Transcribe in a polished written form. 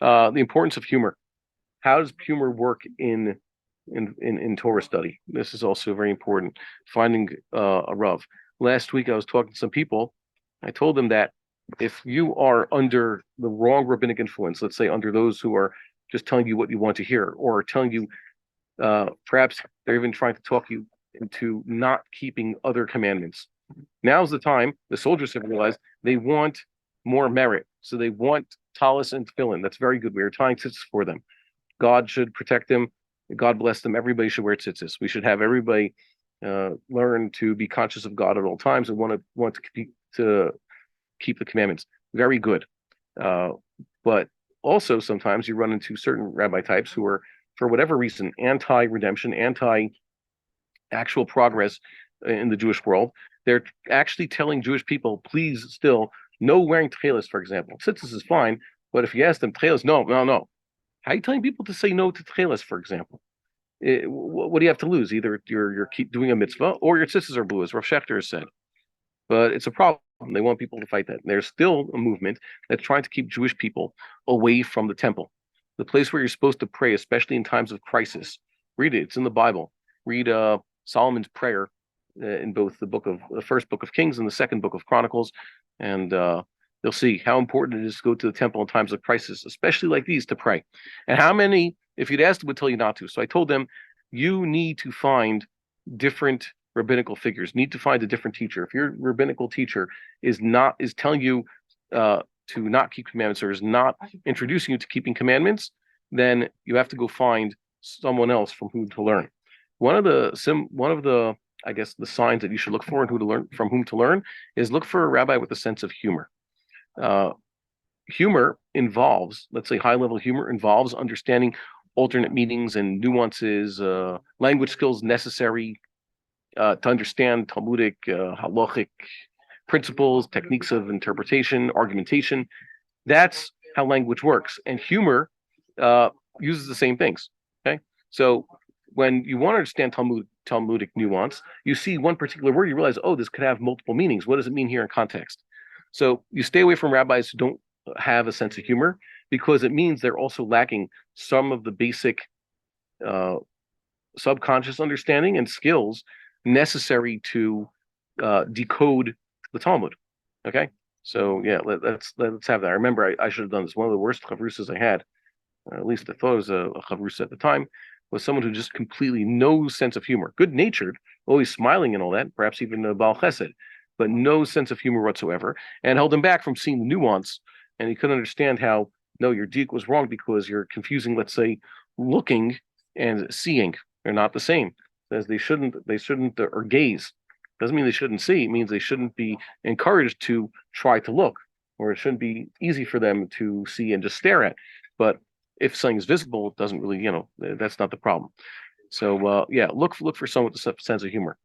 The importance of humor. How does humor work in Torah study? This is also very important. Finding a Rav. Last week I was talking to some people. I told them that if you are under the wrong rabbinic influence, let's say under those who are just telling you what you want to hear, or telling you, perhaps they're even trying to talk you into not keeping other commandments. Now's the time. The soldiers have realized they want more merit, so they want talis and tefillin. That's very good. We are tying tzitzis for them. God should protect them. God bless them. Everybody should wear tzitzis. We should have everybody learn to be conscious of God at all times and want to keep the commandments. Very good. But also sometimes you run into certain rabbi types who are, for whatever reason, anti-redemption, anti-actual progress in the Jewish world. They're actually telling Jewish people, please, still, no wearing tchelis, for example. Tzitzis is fine, but if you ask them, tchelis, no, no, no. How are you telling people to say no to tchelis, for example? What do you have to lose? Either you're keep doing a mitzvah or your tzitzis are blue, as Rav Shechter has said. But it's a problem. They want people to fight that. And there's still a movement that's trying to keep Jewish people away from the temple, the place where you're supposed to pray, especially in times of crisis. Read it. It's in the Bible. Read Solomon's prayer in both the first book of Kings and the second book of Chronicles, and you'll see how important it is to go to the temple in times of crisis, especially like these, to pray. And how many, if you'd asked them, would tell you not to. So I told them, you need to find different rabbinical figures, need to find a different teacher. If your rabbinical teacher is telling you to not keep commandments, or is not introducing you to keeping commandments, then you have to go find someone else from whom to learn. One of the I guess the signs that you should look for and from whom to learn is look for a rabbi with a sense of humor. Humor involves, let's say, high-level humor involves understanding alternate meanings and nuances, language skills necessary to understand Talmudic, halachic principles, techniques of interpretation, argumentation. That's how language works, and humor uses the same things. Okay, so when you want to understand Talmudic nuance, you see one particular word, you realize, oh, this could have multiple meanings. What does it mean here in context? So you stay away from rabbis who don't have a sense of humor, because it means they're also lacking some of the basic subconscious understanding and skills necessary to decode the Talmud. Okay, so yeah, let's have that. I remember I should have done this. One of the worst chavrusas I had, at least I thought it was a chavrusa at the time, was someone who just completely no sense of humor, good natured, always smiling and all that, perhaps even a Baal Chesed, but no sense of humor whatsoever, and held him back from seeing the nuance. And he couldn't understand how, no, your deek was wrong because you're confusing, let's say, looking and seeing. They're not the same. As they shouldn't, or gaze. Doesn't mean they shouldn't see. It means they shouldn't be encouraged to try to look, or it shouldn't be easy for them to see and just stare at. But if something is visible, it doesn't really, that's not the problem. So yeah, look for someone with a sense of humor.